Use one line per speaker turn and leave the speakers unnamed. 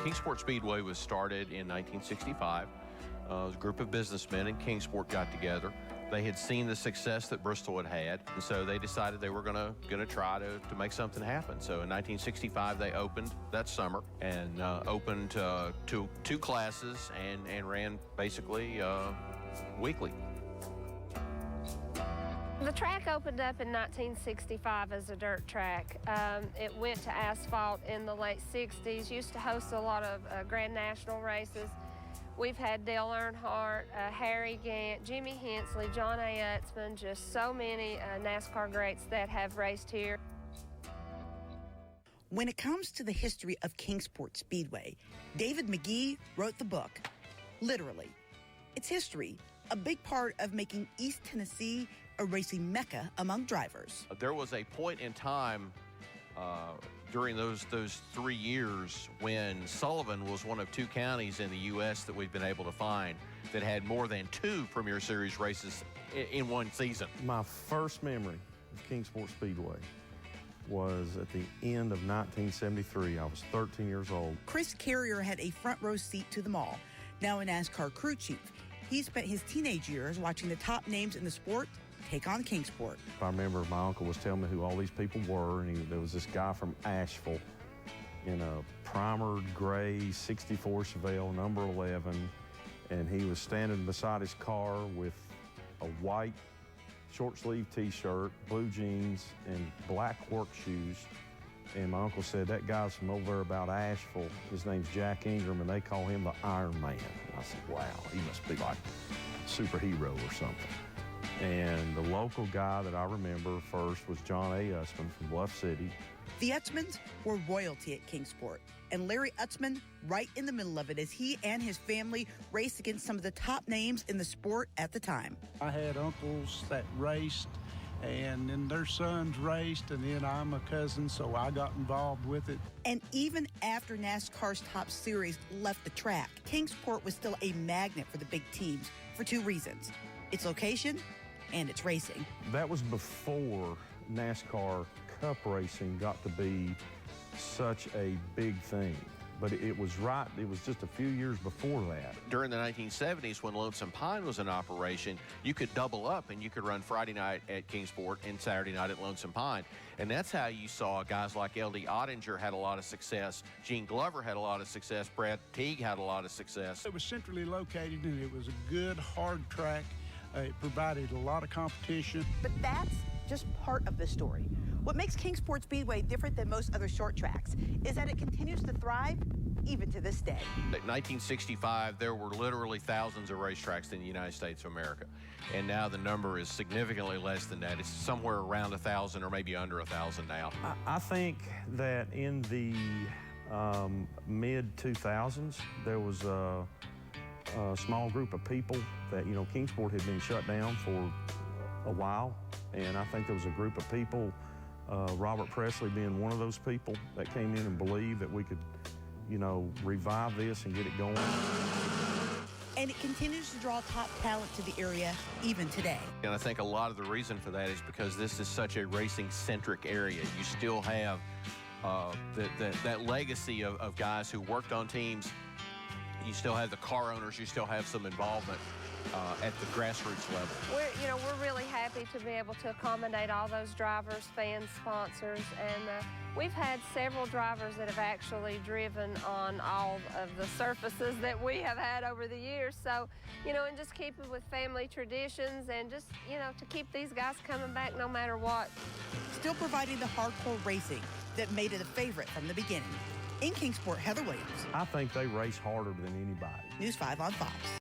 Kingsport Speedway was started in 1965. It was a group of businessmen in Kingsport got together. They had seen the success that Bristol had had, and so they decided they were gonna try to make something happen. So in 1965, they opened that summer and opened two classes and ran basically weekly.
The track opened up in 1965 as a dirt track. It went to asphalt in the late 60s, used to host a lot of Grand National races. We've had Dale Earnhardt, Harry Gant, Jimmy Hensley, John A. Utzman, just so many NASCAR greats that have raced here.
When it comes to the history of Kingsport Speedway, David McGee wrote the book, literally. Its history, a big part of making East Tennessee a racing mecca among drivers.
There was a point in time during those 3 years when Sullivan was one of two counties in the U.S. that we've been able to find that had more than 2 Premier Series races in one season.
My first memory of Kingsport Speedway was at the end of 1973. I was 13 years old. Chris
Carrier had a front row seat to them all. Now a NASCAR crew chief, he spent his teenage years watching the top names in the sport take on Kingsport.
I remember my uncle was telling me who all these people were, and there was this guy from Asheville in a primered gray 64 Chevelle, number 11, and he was standing beside his car with a white short-sleeve T-shirt, blue jeans, and black work shoes. And my uncle said, that guy's from over there about Asheville. His name's Jack Ingram, and they call him the Iron Man. And I said, wow, he must be like a superhero or something. And the local guy that I remember first was John A. Utzman from Bluff City.
The Utzmans were royalty at Kingsport, and Larry Utzman right in the middle of it as he and his family raced against some of the top names in the sport at the time.
I had uncles that raced, and then their sons raced, and then I'm a cousin, so I got involved with it.
And even after NASCAR's top series left the track, Kingsport was still a magnet for the big teams for 2 reasons: its location and its racing.
That was before NASCAR Cup racing got to be such a big thing. But it was just a few years before that.
During the 1970s, when Lonesome Pine was in operation, you could double up and you could run Friday night at Kingsport and Saturday night at Lonesome Pine. And that's how you saw guys like L.D. Ottinger had a lot of success. Gene Glover had a lot of success. Brad Teague had a lot of success.
It was centrally located, and it was a good, hard track. It provided a lot of competition.
But that's just part of the story. What makes Kingsport Speedway different than most other short tracks is that it continues to thrive even to this day.
In 1965, there were literally thousands of racetracks in the United States of America. And now the number is significantly less than that. It's somewhere around 1,000 or maybe under 1,000 now.
I think that in the mid-2000s, there was a small group of people that, Kingsport had been shut down for a while. And I think there was a group of people, Robert Presley being one of those people, that came in and believed that we could, revive this and get it going.
And it continues to draw top talent to the area even today.
And I think a lot of the reason for that is because this is such a racing-centric area. You still have that legacy of guys who worked on teams. You still have the car owners. You still have some involvement at the grassroots level.
We're really happy to be able to accommodate all those drivers, fans, sponsors, and we've had several drivers that have actually driven on all of the surfaces that we have had over the years. So, and just keeping with family traditions and just, to keep these guys coming back no matter what.
Still providing the hardcore racing that made it a favorite from the beginning. In Kingsport, Heather Williams.
I think they race harder than anybody.
News 5 on Fox.